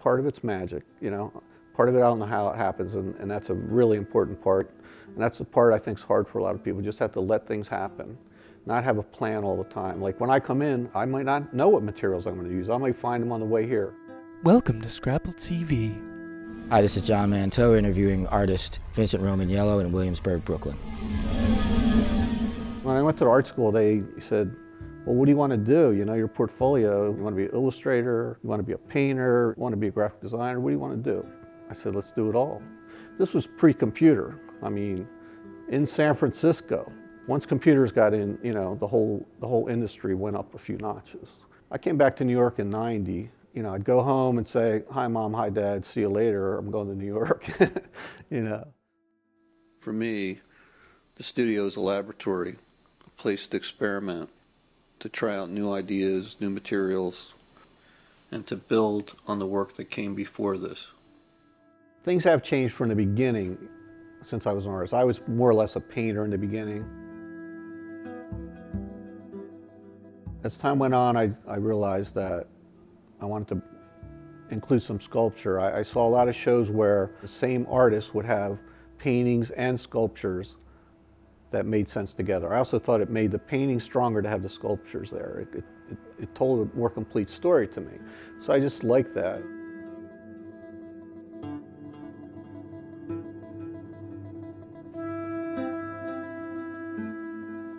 Part of it's magic, you know. Part of it, I don't know how it happens, and that's a really important part. And that's the part I think is hard for a lot of people. Just have to let things happen, not have a plan all the time. Like when I come in, I might not know what materials I'm going to use. I might find them on the way here. Welcome to Scrapple TV. Hi, this is Jon Manteau interviewing artist Vincent Romaniello in Williamsburg, Brooklyn. When I went to the art school, they said, well, what do you want to do? You know, your portfolio, you want to be an illustrator, you want to be a painter, you want to be a graphic designer, what do you want to do? I said, let's do it all. This was pre-computer. I mean, in San Francisco, once computers got in, you know, the whole industry went up a few notches. I came back to New York in '90. You know, I'd go home and say, hi Mom, hi Dad, see you later, I'm going to New York, you know. For me, the studio is a laboratory, a place to experiment, to try out new ideas, new materials, and to build on the work that came before this. Things have changed from the beginning since I was an artist. I was more or less a painter in the beginning. As time went on, I realized that I wanted to include some sculpture. I saw a lot of shows where the same artist would have paintings and sculptures that made sense together. I also thought it made the painting stronger to have the sculptures there. It told a more complete story to me. So I just liked that.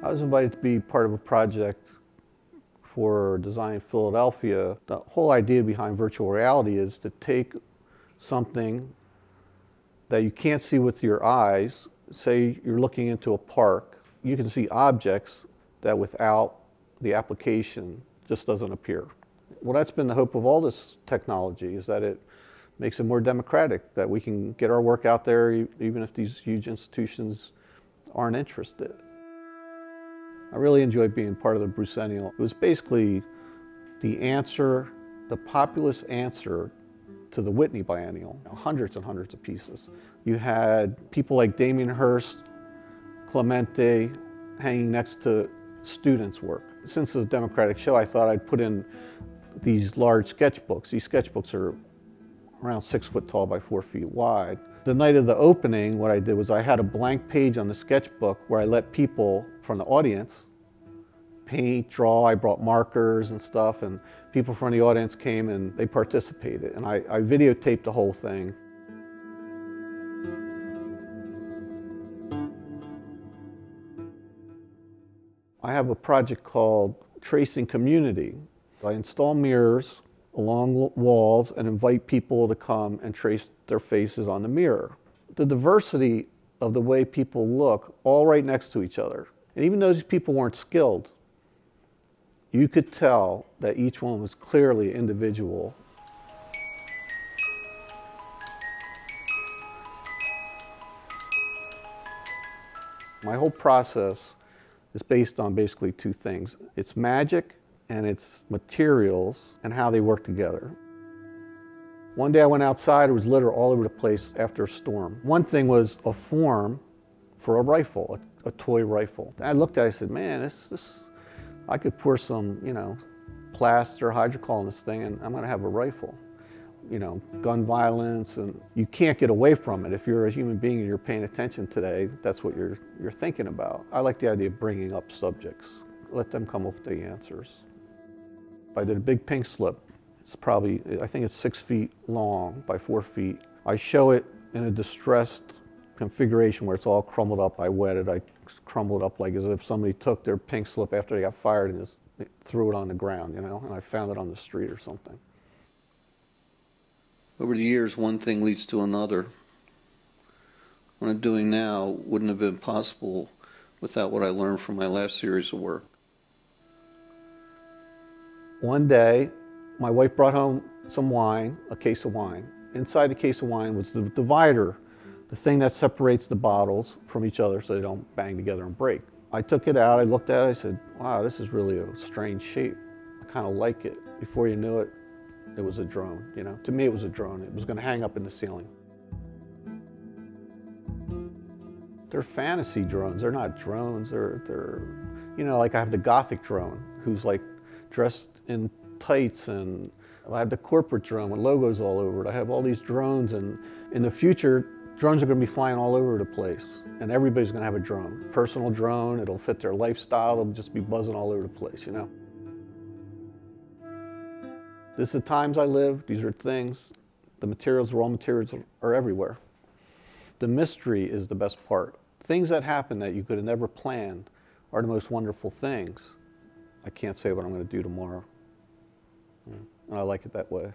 I was invited to be part of a project for Design Philadelphia. The whole idea behind virtual reality is to take something that you can't see with your eyes. Say you're looking into a park, you can see objects that without the application just doesn't appear. Well, that's been the hope of all this technology, is that it makes it more democratic, that we can get our work out there even if these huge institutions aren't interested. I really enjoyed being part of the Brucennial. It was basically the answer, the populist answer to the Whitney Biennial. Hundreds and hundreds of pieces. You had people like Damien Hirst, Clemente hanging next to students' work. Since the Democratic Show, I thought I'd put in these large sketchbooks. These sketchbooks are around 6 foot tall by 4 feet wide. The night of the opening, what I did was I had a blank page on the sketchbook where I let people from the audience paint, draw. I brought markers and stuff, and people from the audience came and they participated. And I videotaped the whole thing. I have a project called Tracing Community. I install mirrors along walls and invite people to come and trace their faces on the mirror. The diversity of the way people look, all right next to each other. And even though these people weren't skilled, you could tell that each one was clearly individual. My whole process is based on basically two things. It's magic and it's materials and how they work together. One day I went outside, it was litter all over the place after a storm. One thing was a form for a rifle, a toy rifle. I looked at it, I said, man, I could pour some, you know, plaster, hydrocol in this thing and I'm gonna have a rifle. You know, gun violence, and you can't get away from it. If you're a human being and you're paying attention today, that's what you're thinking about. I like the idea of bringing up subjects, let them come up with the answers. I did a big pink slip. It's probably, I think it's 6 feet long by 4 feet. I show it in a distressed configuration where it's all crumbled up. I wet it, I crumbled up like as if somebody took their pink slip after they got fired and just threw it on the ground, you know, and I found it on the street or something. Over the years, one thing leads to another. What I'm doing now wouldn't have been possible without what I learned from my last series of work. One day, my wife brought home some wine, a case of wine. Inside the case of wine was the divider, the thing that separates the bottles from each other so they don't bang together and break. I took it out, I looked at it, I said, wow, this is really a strange shape. I kind of like it. Before you knew it, it was a drone, you know. To me, it was a drone. It was going to hang up in the ceiling. They're fantasy drones. They're not drones. They're, you know, like I have the Gothic drone who's like dressed in tights and I have the corporate drone with logos all over it. I have all these drones, and in the future, drones are going to be flying all over the place, and everybody's going to have a drone. Personal drone, it'll fit their lifestyle, it'll just be buzzing all over the place, you know? This is the times I live, these are things, the materials, raw materials are everywhere. The mystery is the best part. Things that happen that you could have never planned are the most wonderful things. I can't say what I'm going to do tomorrow. And I like it that way.